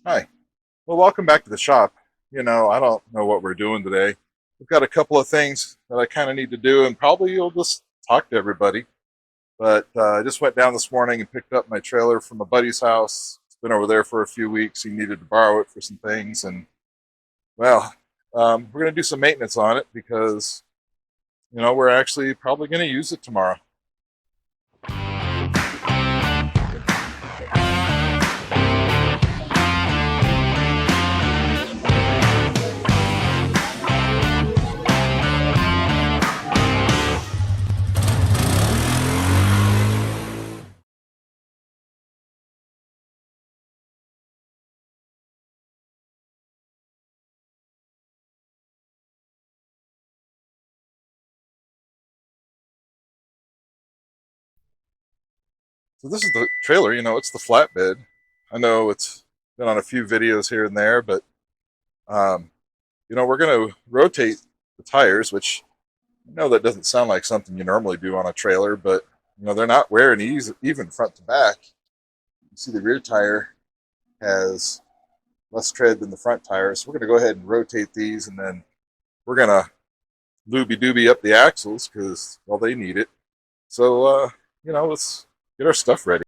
Hi. Well, welcome back to the shop. I don't know what we're doing today. We've got a couple of things that I kind of need to do, and probably you'll just talk to everybody. But I just went down this morning and picked up my trailer from a buddy's house. It's been over there for a few weeks. He needed to borrow it for some things, and well, we're going to do some maintenance on it because we're actually probably going to use it tomorrow. So this is the trailer. It's the flatbed. I know it's been on a few videos here and there, but um, we're going to rotate the tires, which I know that doesn't sound like something you normally do on a trailer, but they're not wearing even front to back. You see the rear tire has less tread than the front tire, so we're going to go ahead and rotate these, and then we're going to looby dooby up the axles because well they need it. So let's get our stuff ready.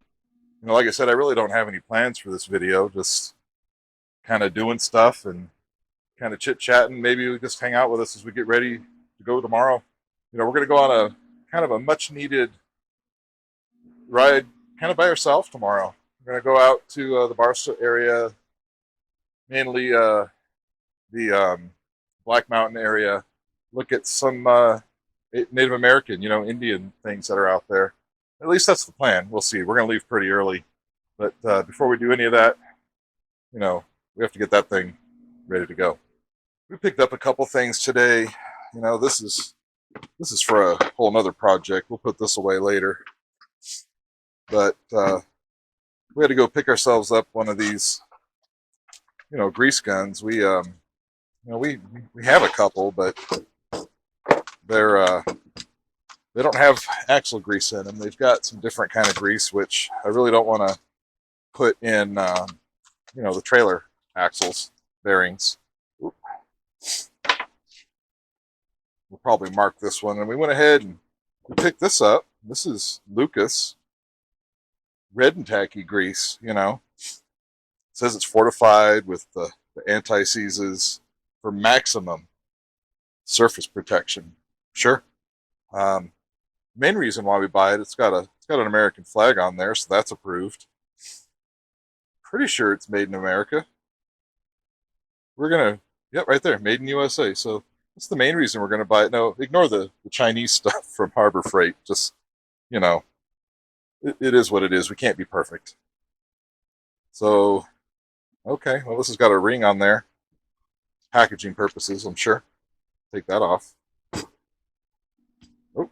Like I said, I really don't have any plans for this video. Just kind of doing stuff and kind of chit chatting. Maybe we just hang out with us as we get ready to go tomorrow. We're going to go on a kind of a much needed ride kind of by ourselves tomorrow. We're going to go out to the Barstow area, mainly the Black Mountain area, look at some Native American, Indian things that are out there. At least that's the plan. We'll see. We're going to leave pretty early. But before we do any of that, we have to get that thing ready to go. We picked up a couple things today. This is for a whole nother project. We'll put this away later. But we had to go pick ourselves up one of these, grease guns. We have a couple, but they're they don't have axle grease in them. They've got some different kind of grease, which I really don't want to put in, the trailer axles bearings. We'll probably mark this one, and we went ahead and we picked this up. This is Lucas red and tacky grease. It says it's fortified with the anti-seizes for maximum surface protection. Sure. Um, Main reason why we buy it, it's got an American flag on there, so that's approved. Pretty sure it's made in America. We're gonna, yep, right there, made in USA. So that's the main reason we're gonna buy it. No, ignore the Chinese stuff from Harbor Freight. Just you know, it is what it is. We can't be perfect. So okay, well this has got a ring on there, packaging purposes, I'm sure. Take that off. Oh,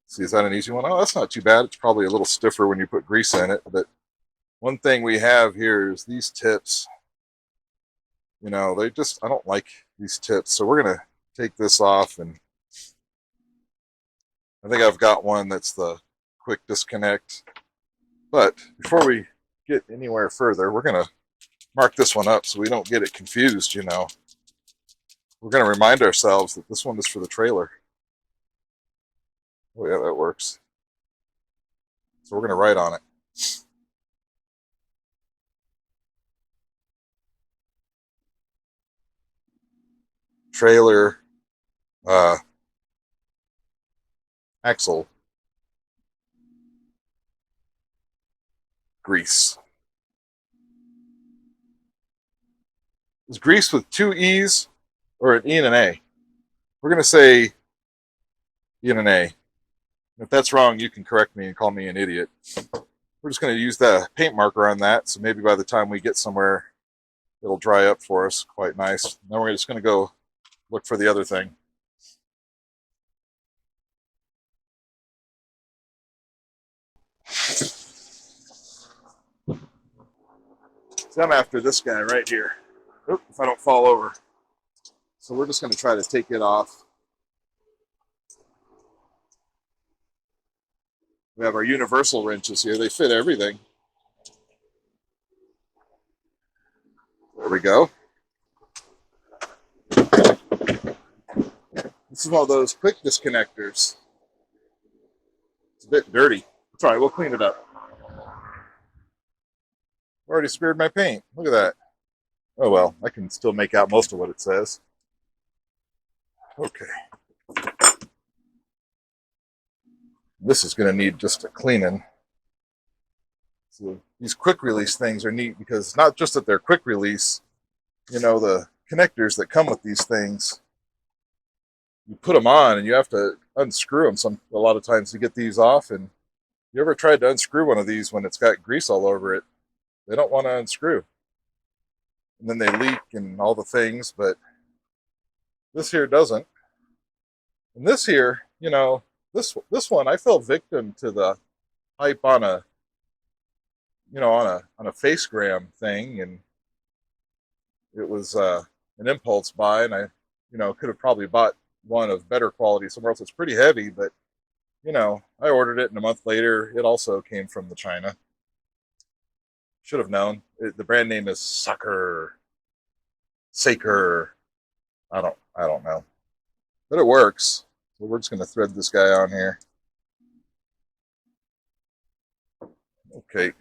see, is that an easy one? Oh, that's not too bad. It's probably a little stiffer when you put grease in it, but one thing we have here is these tips. They just, I don't like these tips. So we're going to take this off, and I think I've got one that's the quick disconnect. But before we get anywhere further, we're going to mark this one up so we don't get it confused. We're going to remind ourselves that this one is for the trailer. Oh yeah, that works. So we're going to write on it. Trailer uh, axle grease. Is grease with two E's or an E and an A? We're going to say E and an A. If that's wrong, you can correct me and call me an idiot. We're just going to use the paint marker on that, so maybe by the time we get somewhere, it'll dry up for us quite nice. Then we're just going to go look for the other thing. So I'm after this guy right here. Oop, if I don't fall over. So we're just going to try to take it off. We have our universal wrenches here. They fit everything. There we go. This is one of those quick disconnectors. It's a bit dirty. It's all right, we'll clean it up. Already smeared my paint. Look at that. Oh well, I can still make out most of what it says. Okay. This is going to need just a cleaning. So these quick release things are neat because it's not just that they're quick release, you know, the connectors that come with these things, you put them on and you have to unscrew them a lot of times to get these off. And you ever tried to unscrew one of these when it's got grease all over it? They don't want to unscrew. And then they leak and all the things, but this here doesn't. And this here, you know, this one, I fell victim to the hype on a, you know, on a facegram thing, and it was an impulse buy, and I, you know, could have probably bought one of better quality somewhere else. It's pretty heavy, but you know, I ordered it, and a month later, it also came from the China. Should have known. The brand name is Saker. I don't know, but it works. So we're just going to thread this guy on here. Okay.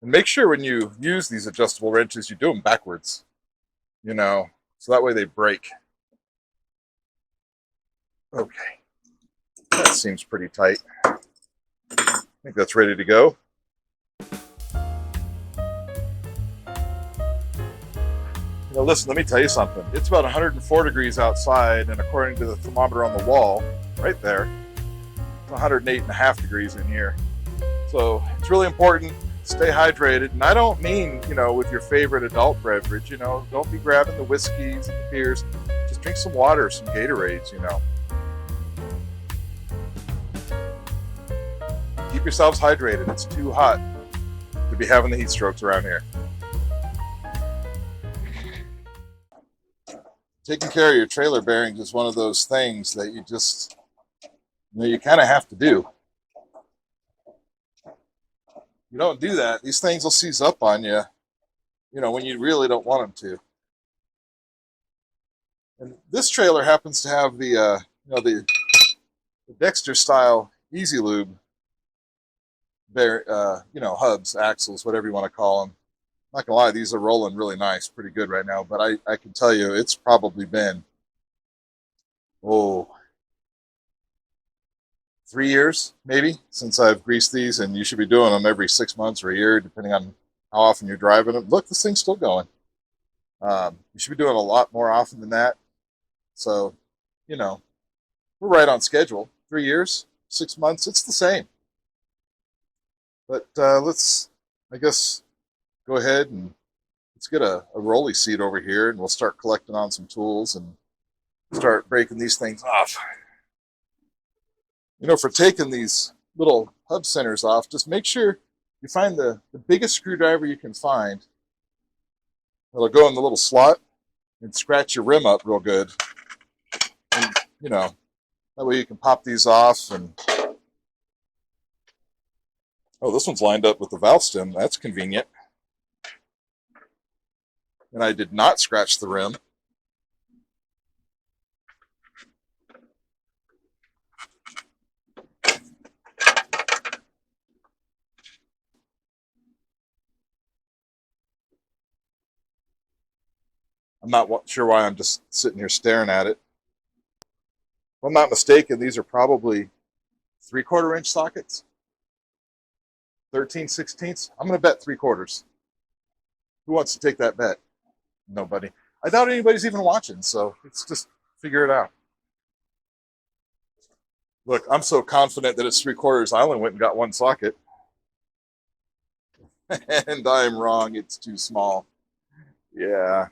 And make sure when you use these adjustable wrenches, you do them backwards, you know, so that way they break. Okay. That seems pretty tight. I think that's ready to go. You know, listen, let me tell you something. It's about 104 degrees outside, and according to the thermometer on the wall, right there, it's 108.5 degrees in here. So it's really important. Stay hydrated. And I don't mean, you know, with your favorite adult beverage, you know, don't be grabbing the whiskeys and the beers. Just drink some water, some Gatorades, you know. Keep yourselves hydrated. It's too hot to be having the heat strokes around here. Taking care of your trailer bearings is one of those things that you just, you know, you kind of have to do. You don't do that, these things will seize up on you, you know, when you really don't want them to. And this trailer happens to have the, you know, the Dexter style Easy Lube, you know, hubs, axles, whatever you want to call them. Not gonna lie, these are rolling really nice, pretty good right now. But I can tell you, it's probably been, 3 years maybe since I've greased these, and you should be doing them every 6 months or a year, depending on how often you're driving them. Look, this thing's still going. You should be doing a lot more often than that. So, you know, we're right on schedule. 3 years, 6 months, it's the same. But let's, I guess, go ahead and let's get a rolly seat over here, and we'll start collecting on some tools and start breaking these things off. You know, for taking these little hub centers off, just make sure you find the biggest screwdriver you can find. It'll go in the little slot and scratch your rim up real good. And, you know, that way you can pop these off. And oh, this one's lined up with the valve stem. That's convenient. And I did not scratch the rim. I'm not sure why I'm just sitting here staring at it. If I'm not mistaken, these are probably 3/4 inch sockets. 13/16. I'm going to bet 3/4. Who wants to take that bet? Nobody. I doubt anybody's even watching, so let's just figure it out. Look, I'm so confident that it's 3/4. I only went and got one socket. And I'm wrong. It's too small. Yeah.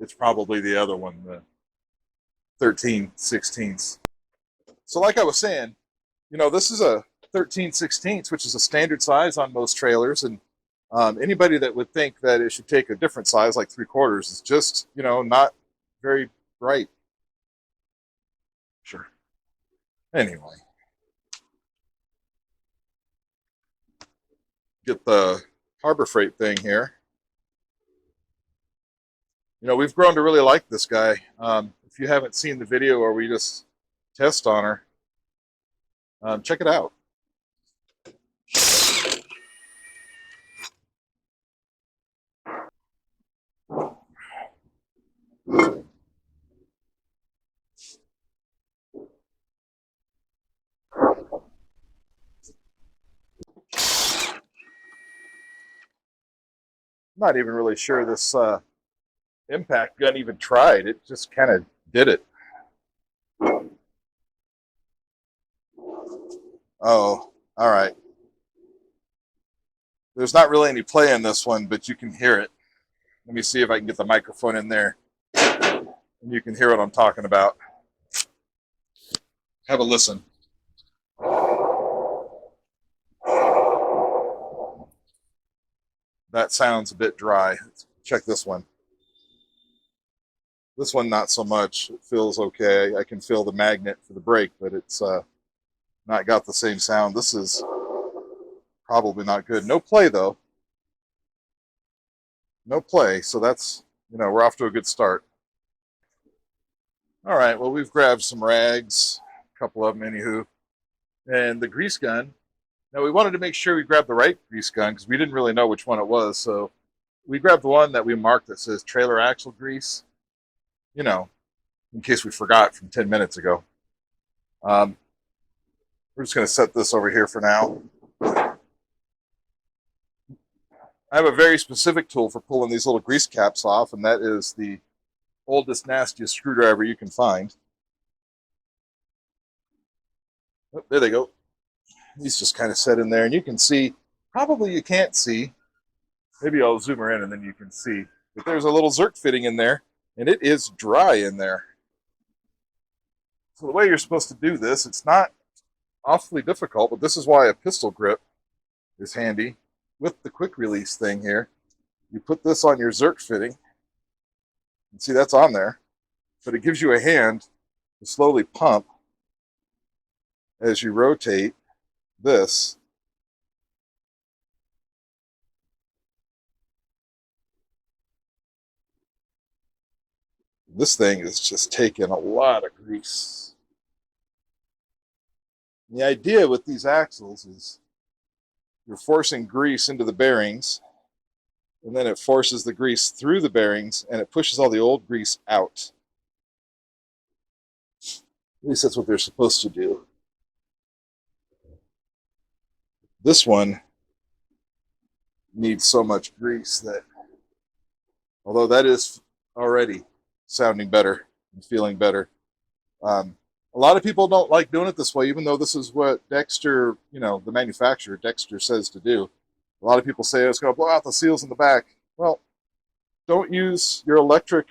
It's probably the other one, the 13/16. So like I was saying, you know, this is a 13/16, which is a standard size on most trailers. And anybody that would think that it should take a different size, like 3/4, is just, you know, not very bright. Anyway, get the Harbor Freight thing here. You know, we've grown to really like this guy. If you haven't seen the video where we just test on her, check it out. I'm not even really sure this impact gun even tried. It just kind of did it. Oh, all right. There's not really any play in this one, but you can hear it. Let me see if I can get the microphone in there and you can hear what I'm talking about. Have a listen. That sounds a bit dry. Check this one. This one, not so much. It feels okay. I can feel the magnet for the brake, but it's not got the same sound. This is probably not good. No play, though. No play. So that's, we're off to a good start. All right. Well, we've grabbed some rags, a couple of them, anywho. And the grease gun. Now, we wanted to make sure we grabbed the right grease gun because we didn't really know which one it was. So we grabbed the one that we marked that says trailer axle grease, in case we forgot from 10 minutes ago. We're just going to set this over here for now. I have a very specific tool for pulling these little grease caps off, and that is the oldest, nastiest screwdriver you can find. Oh, there they go. These just kind of set in there, and you can see, probably you can't see, maybe I'll zoom her in and then you can see, but there's a little Zerk fitting in there, and it is dry in there. So the way you're supposed to do this, it's not awfully difficult, but this is why a pistol grip is handy. With the quick release thing here, you put this on your Zerk fitting, and see that's on there, but it gives you a hand to slowly pump as you rotate this. This thing is just taking a lot of grease. And the idea with these axles is you're forcing grease into the bearings, and then it forces the grease through the bearings, and it pushes all the old grease out. At least that's what they're supposed to do. This one needs so much grease that, although that is already sounding better and feeling better, a lot of people don't like doing it this way, even though this is what Dexter, the manufacturer, Dexter, says to do. A lot of people say it's going to blow out the seals in the back. Well, don't use your electric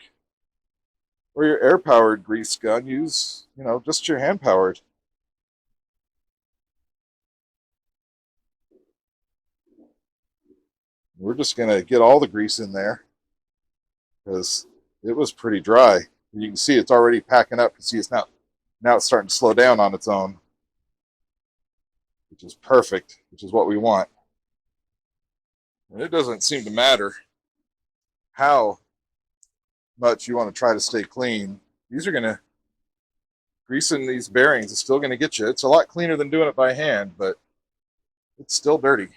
or your air-powered grease gun. Use, just your hand-powered. We're just going to get all the grease in there because it was pretty dry. You can see it's already packing up. You see it's now it's starting to slow down on its own, which is perfect, which is what we want. And it doesn't seem to matter how much you want to try to stay clean. These are going to, greasing these bearings is still going to get you. It's a lot cleaner than doing it by hand, but it's still dirty.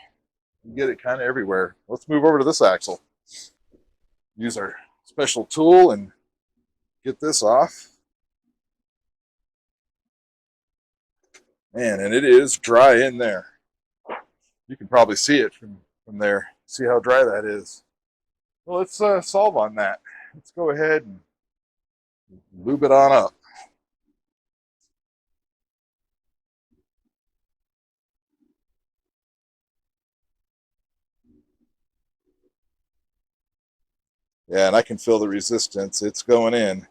You get it kind of everywhere. Let's move over to this axle. Use our special tool and get this off. Man, and it is dry in there. You can probably see it from there. See how dry that is. Well, let's solve on that. Let's go ahead and lube it on up. Yeah, and I can feel the resistance. It's going in.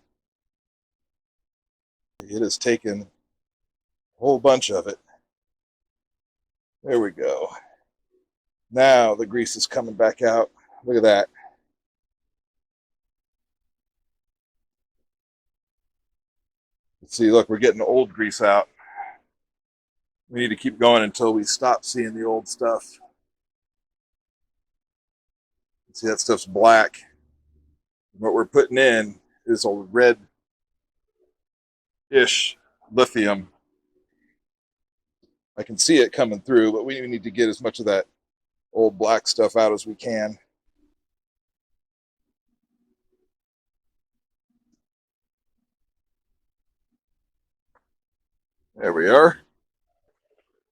It has taken a whole bunch of it. There we go. Now the grease is coming back out. Look at that. Let's see, look, we're getting old grease out. We need to keep going until we stop seeing the old stuff. See, that stuff's black. What we're putting in is a red-ish lithium. I can see it coming through, but we need to get as much of that old black stuff out as we can. There we are.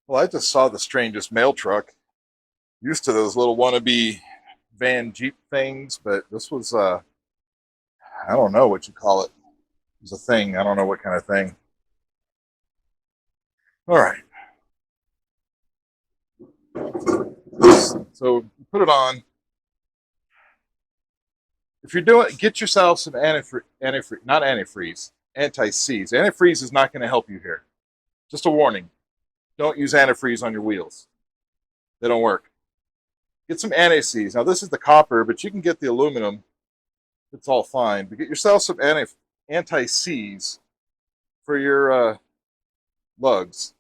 Well, I just saw the strangest mail truck. Used to those little wannabe van Jeep things, but this was, I don't know what you call it. It was a thing. I don't know what kind of thing. All right. So put it on. If you're doing, get yourself some not antifreeze, anti-seize. Antifreeze is not going to help you here. Just a warning. Don't use antifreeze on your wheels. They don't work. Get some anti-seize. Now this is the copper, but you can get the aluminum. It's all fine. But get yourself some anti-seize for your lugs.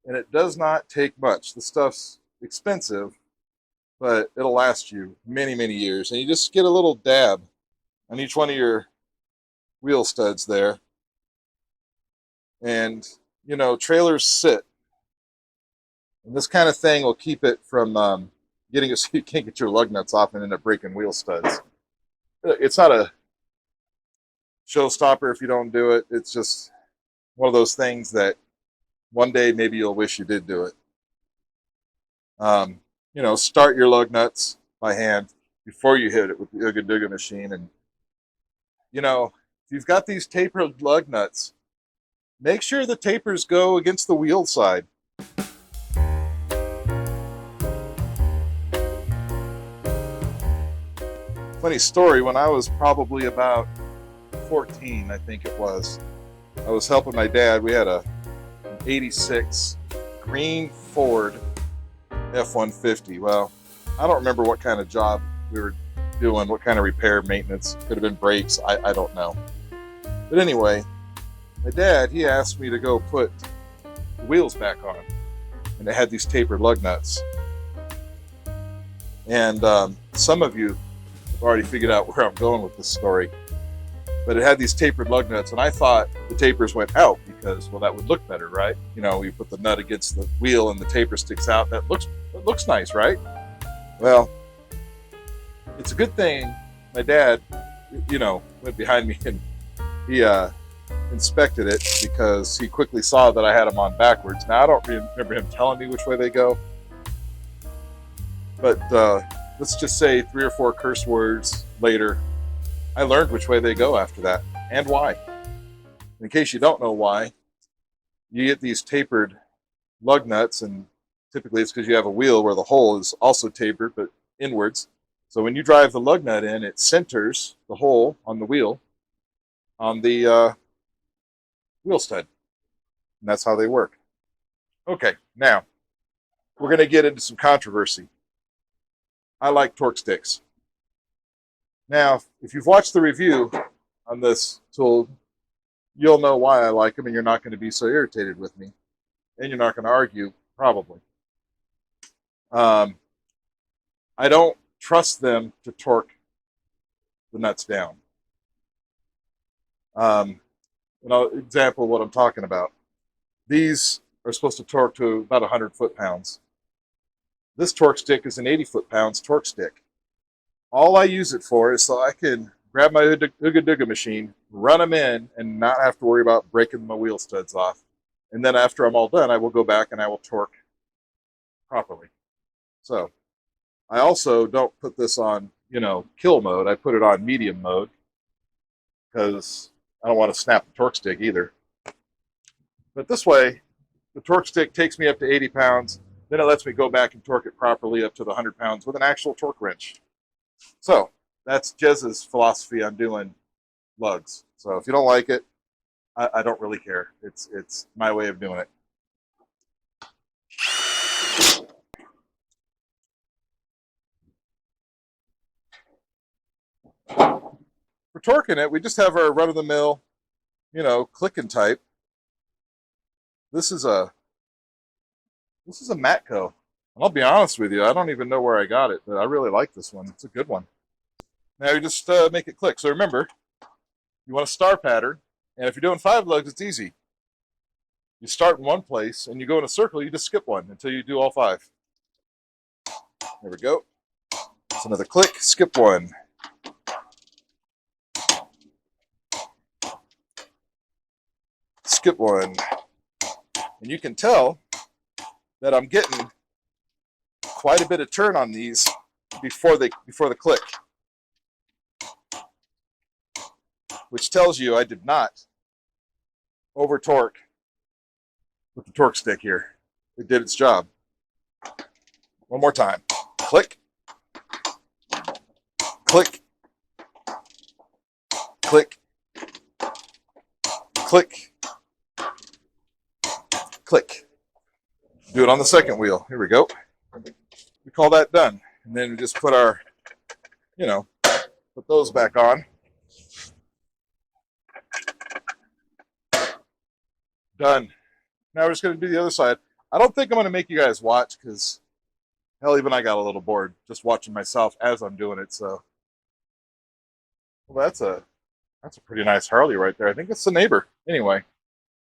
And it does not take much. The stuff's expensive, but it'll last you many, many years. And you just get a little dab on each one of your wheel studs there. And, you know, trailers sit. And this kind of thing will keep it from getting it so you can't get your lug nuts off and end up breaking wheel studs. It's not a showstopper if you don't do it. It's just one of those things that one day maybe you'll wish you did do it. You know, start your lug nuts by hand before you hit it with the Ooga Dooga machine. And, you know, if you've got these tapered lug nuts, make sure the tapers go against the wheel side. Funny story, when I was probably about 14, I think it was, I was helping my dad. We had an 86 green Ford F-150. Well, I don't remember what kind of job we were doing, what kind of repair, maintenance. Could have been brakes, I don't know. But anyway, my dad, he asked me to go put the wheels back on. And they had these tapered lug nuts. And some of you have already figured out where I'm going with this story. But it had these tapered lug nuts, and I thought the tapers went out because, well, that would look better, right? You know, you put the nut against the wheel and the taper sticks out. That looks nice, right? Well, it's a good thing my dad, you know, went behind me and he inspected it because he quickly saw that I had them on backwards. Now, I don't remember him telling me which way they go. But let's just say 3 or 4 curse words later, I learned which way they go after that and why. In case you don't know why, you get these tapered lug nuts, and typically it's because you have a wheel where the hole is also tapered but inwards. So when you drive the lug nut in, it centers the hole on the wheel on the wheel stud. And that's how they work. Okay, now we're going to get into some controversy. I like torque sticks. Now, if you've watched the review on this tool, you'll know why I like them, and you're not going to be so irritated with me. And you're not going to argue, probably. I don't trust them to torque the nuts down. Example of what I'm talking about. These are supposed to torque to about 100 foot-pounds. This torque stick is an 80 foot-pounds torque stick. All I use it for is so I can grab my Ooga Dooga machine, run them in, and not have to worry about breaking my wheel studs off. And then after I'm all done, I will go back and I will torque properly. So I also don't put this on, you know, kill mode. I put it on medium mode because I don't want to snap the torque stick either. But this way, the torque stick takes me up to 80 pounds. Then it lets me go back and torque it properly up to the 100 pounds with an actual torque wrench. So that's Jez's philosophy on doing lugs. So if you don't like it, I don't really care. It's my way of doing it. For torquing it, we just have our run-of-the-mill, you know, click and type. This is a This is a Matco. And I'll be honest with you, I don't even know where I got it, but I really like this one. It's a good one. Now you just make it click. So remember, you want a star pattern, and if you're doing 5 lugs, it's easy. You start in one place, and you go in a circle, you just skip one until you do all 5. There we go. That's another click, skip one. Skip one. And you can tell that I'm getting quite a bit of turn on these before the click, which tells you I did not over torque with the torque stick here. It did its job. One more time. Click, click, click, click, click. Do it on the second wheel. Here we go. We call that done. And then we just put our, put those back on. Done. Now we're just going to do the other side. I don't think I'm going to make you guys watch because, hell, even I got a little bored just watching myself as I'm doing it. So, well, that's a pretty nice Harley right there. I think it's the neighbor. Anyway,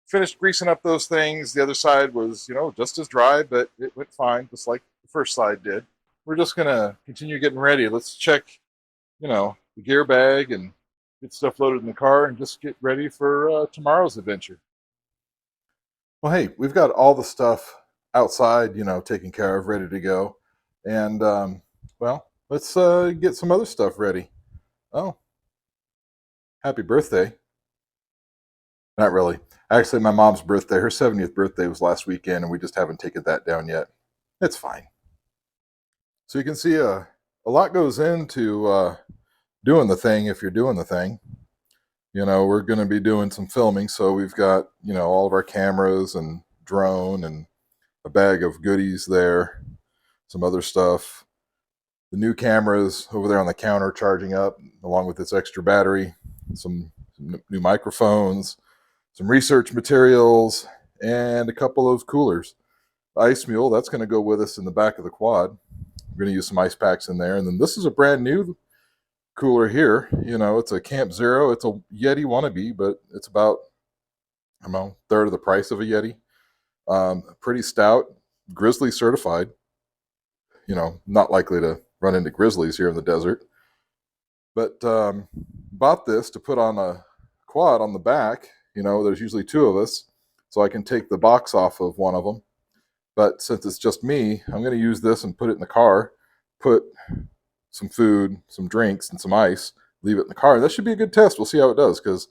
finished greasing up those things. The other side was, just as dry, but it went fine, just like the first side did. We're just going to continue getting ready. Let's check, the gear bag and get stuff loaded in the car and just get ready for tomorrow's adventure. Well, hey, we've got all the stuff outside, taken care of, ready to go. And, let's get some other stuff ready. Oh, happy birthday. Not really. Actually, my mom's birthday, her 70th birthday was last weekend, and we just haven't taken that down yet. It's fine. So you can see a lot goes into doing the thing if you're doing the thing. We're going to be doing some filming, so we've got, all of our cameras and drone and a bag of goodies there, some other stuff. The new cameras over there on the counter charging up, along with this extra battery, some new microphones, some research materials, and a couple of coolers. The ice mule, that's going to go with us in the back of the quad. We're going to use some ice packs in there. And then this is a brand new cooler here. It's a Camp Zero. It's a Yeti wannabe, but it's about, third of the price of a Yeti. Pretty stout, Grizzly certified. Not likely to run into grizzlies here in the desert. But bought this to put on a quad on the back. There's usually 2 of us, so I can take the box off of one of them. But since it's just me, I'm going to use this and put it in the car, put some food, some drinks, and some ice, leave it in the car. That should be a good test. We'll see how it does, because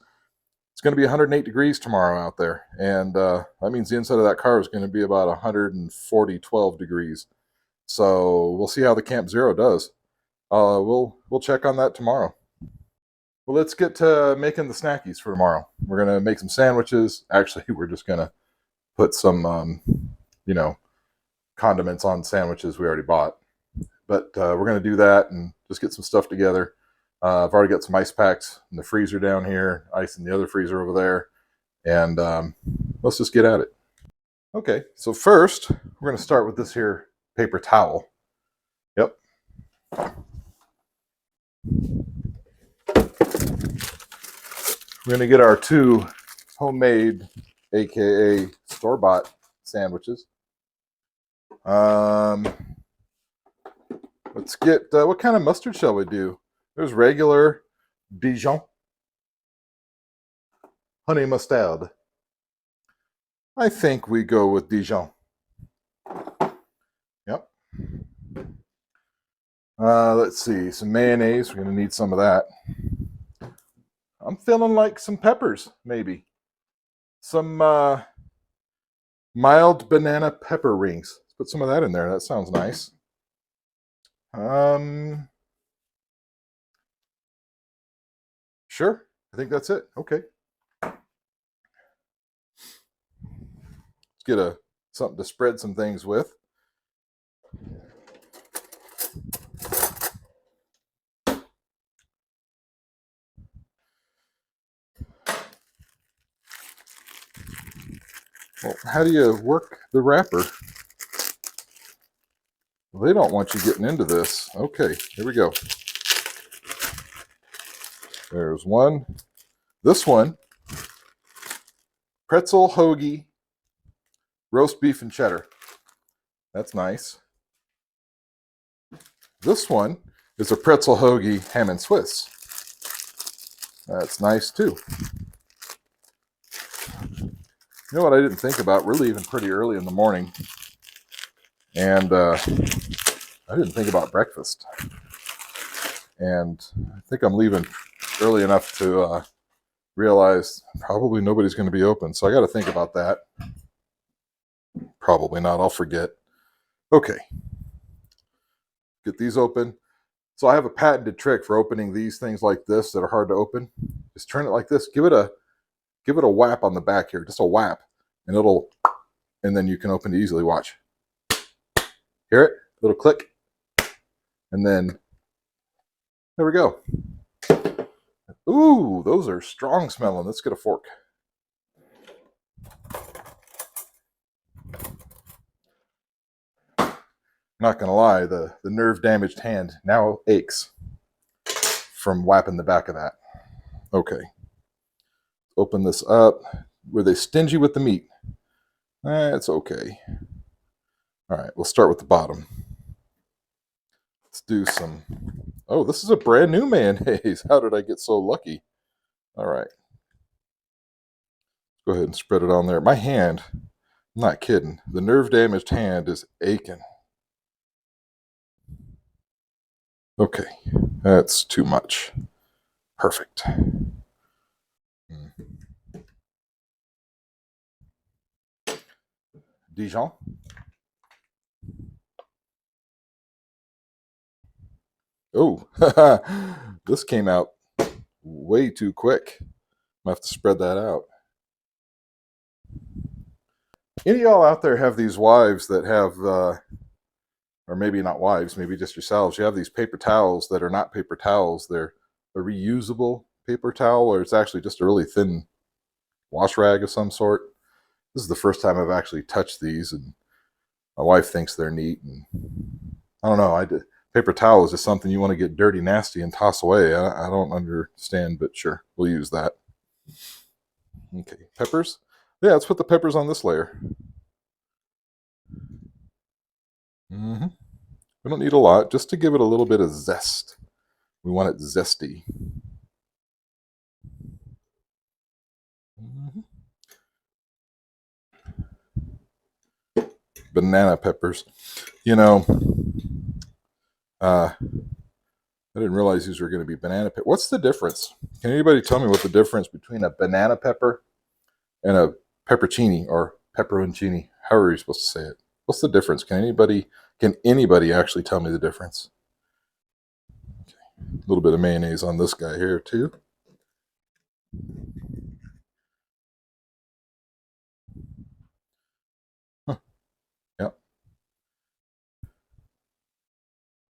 it's going to be 108 degrees tomorrow out there. And that means the inside of that car is going to be about 12 degrees. So we'll see how the Camp Zero does. We'll check on that tomorrow. Well, let's get to making the snackies for tomorrow. We're going to make some sandwiches. Actually, we're just going to put some, condiments on sandwiches we already bought. But we're going to do that and just get some stuff together. I've already got some ice packs in the freezer down here, ice in the other freezer over there. And let's just get at it. Okay, so first, we're going to start with this here paper towel. Yep. We're going to get our 2 homemade, aka store-bought sandwiches. Let's get, what kind of mustard shall we do? There's regular, Dijon, honey mustard. I think we go with Dijon. Yep. Let's see, some mayonnaise. We're going to need some of that. I'm feeling like some peppers, maybe. Some mild banana pepper rings. Let's put some of that in there. That sounds nice. Sure. I think that's it. Okay. Let's get something to spread some things with. Well, how do you work the wrapper? they don't want you getting into this. Okay, here we go. There's one. This one, pretzel hoagie, roast beef and cheddar. That's nice. This one is a pretzel hoagie ham and Swiss. That's nice too. You know what I didn't think about? We're leaving pretty early in the morning. And I didn't think about breakfast. And I think I'm leaving early enough to realize probably nobody's going to be open. So I got to think about that. Probably not. I'll forget. Okay. Get these open. So I have a patented trick for opening these things like this that are hard to open. Just turn it like this. Give it a whap on the back here. Just a whap. And then you can open it easily. Watch. Hear it? Little click. And then there we go. Ooh, those are strong smelling. Let's get a fork. Not gonna lie, the nerve damaged hand now aches from whapping the back of that. Okay. Open this up. Were they stingy with the meat? It's okay. All right, we'll start with the bottom. Let's do some. Oh, this is a brand new mayonnaise. How did I get so lucky? All right. Go ahead and spread it on there. My hand, I'm not kidding. The nerve damaged hand is aching. Okay, that's too much. Perfect. Dijon. Oh, this came out way too quick. I have to spread that out. Any of y'all out there have these wives that have, or maybe not wives, maybe just yourselves, you have these paper towels that are not paper towels. They're a reusable paper towel, or it's actually just a really thin wash rag of some sort. This is the first time I've actually touched these, and my wife thinks they're neat. And I don't know. Paper towel is just something you want to get dirty, nasty, and toss away. I don't understand, but sure, we'll use that. Okay, peppers. Yeah, let's put the peppers on this layer. We don't need a lot, just to give it a little bit of zest. We want it zesty. Banana peppers. You know, I didn't realize these were going to be banana peppers. What's the difference? Can anybody tell me what the difference between a banana pepper and a peppercini or pepperoncini? How are you supposed to say it? What's the difference? Can anybody actually tell me the difference? Okay. A little bit of mayonnaise on this guy here too. Huh. Yep.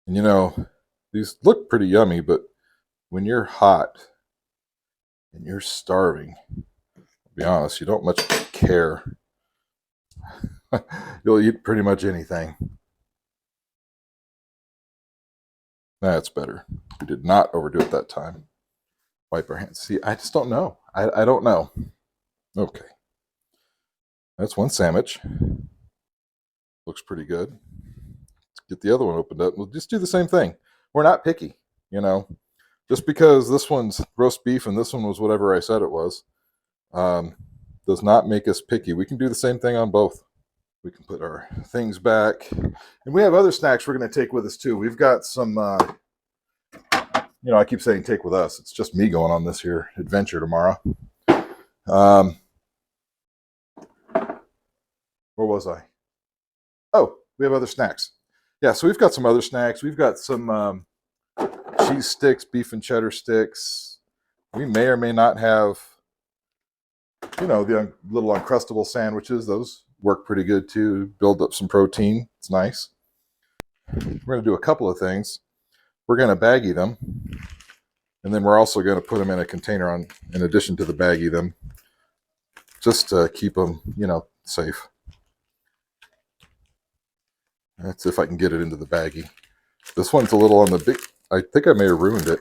And you know, these look pretty yummy, but when you're hot and you're starving, to be honest, you don't much care. You'll eat pretty much anything. That's better. We did not overdo it that time. Wipe our hands. See, I just don't know. I don't know. Okay. That's one sandwich. Looks pretty good. Let's get the other one opened up. We'll just do the same thing. We're not picky, you know. Just because this one's roast beef and this one was whatever I said it was, does not make us picky. We can do the same thing on both. We can put our things back. And we have other snacks we're going to take with us too. We've got some, you know, I keep saying take with us. It's just me going on this here adventure tomorrow. Where was I? Oh, we have other snacks. Yeah, so we've got some other snacks. We've got some cheese sticks, beef and cheddar sticks. We may or may not have, you know, the little Uncrustable sandwiches. Those work pretty good too. Build up some protein. It's nice. We're going to do a couple of things. We're going to baggie them. And then we're also going to put them in a container in addition to the baggie them, just to keep them, you know, safe. That's if I can get it into the baggie. This one's a little on the big. I think I may have ruined it.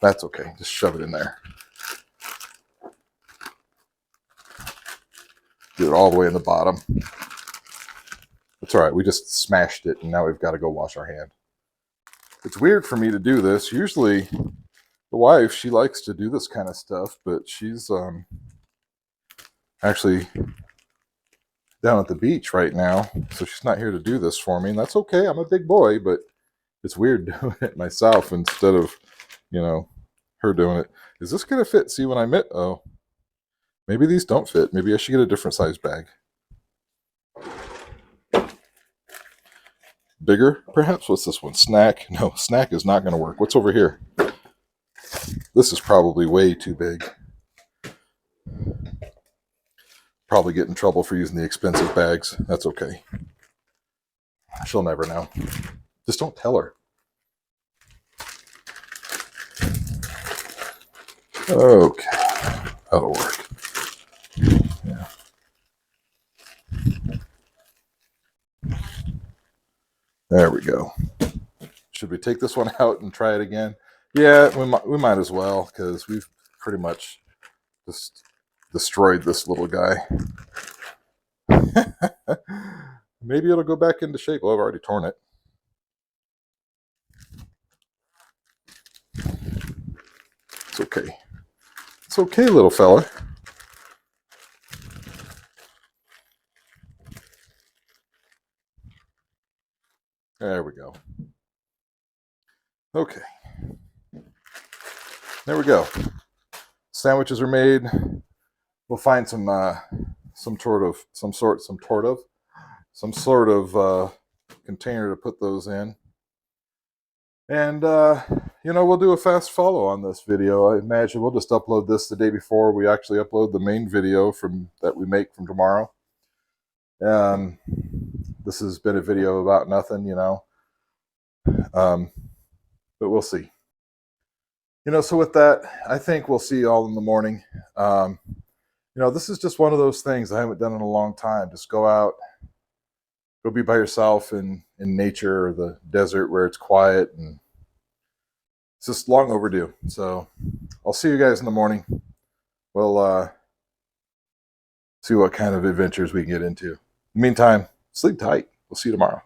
That's okay. Just shove it in there. Get it all the way in the bottom. It's all right. We just smashed it, and now we've got to go wash our hand. It's weird for me to do this. Usually, the wife, she likes to do this kind of stuff, but she's actually down at the beach right now, so she's not here to do this for me, and that's okay. I'm a big boy, but it's weird doing it myself instead of, her doing it. Is this gonna fit? See, when I met, oh, maybe these don't fit. Maybe I should get a different size bag. Bigger, perhaps? What's this one? Snack? No, snack is not gonna work. What's over here? This is probably way too big. Probably get in trouble for using the expensive bags. That's okay. She'll never know. Just don't tell her. Okay, that'll work. Yeah. There we go. Should we take this one out and try it again? Yeah, we might as well, because we've pretty much just destroyed this little guy. Maybe it'll go back into shape. Well, I've already torn it. It's okay. It's okay, little fella. There we go. Okay. There we go. Sandwiches are made. We'll find some sort of container to put those in. And we'll do a fast follow on this video. I imagine we'll just upload this the day before we actually upload the main video that we make from tomorrow. This has been a video about nothing, but we'll see. So with that, I think we'll see you all in the morning. This is just one of those things I haven't done in a long time. Just go out, go be by yourself in nature or the desert where it's quiet, and it's just long overdue. So I'll see you guys in the morning. We'll see what kind of adventures we can get into. In the meantime, sleep tight. We'll see you tomorrow.